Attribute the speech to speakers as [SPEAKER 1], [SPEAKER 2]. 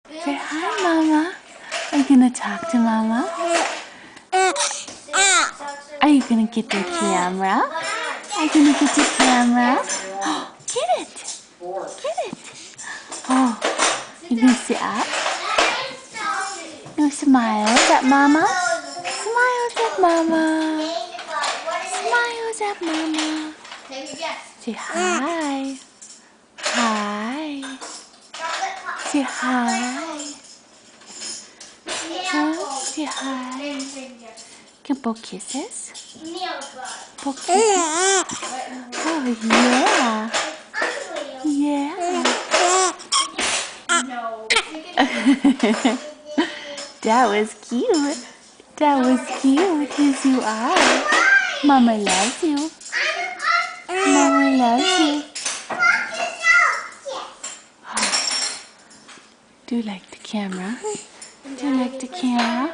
[SPEAKER 1] Say hi, Mama. Are you gonna talk to Mama? Are you gonna get the camera? Are you gonna get the camera? Get it! Get it! Oh, you gonna sit up? No smiles at Mama? Smiles at Mama. Smiles at Mama. Say hi. Hi. Say hi. Huh? Say hi. Can poke kisses? Poke kisses? Oh, yeah. Yeah. That was cute. That was cute. Yes, you are. Mama loves you. Mama loves you. Do you like the camera? Do you like the camera?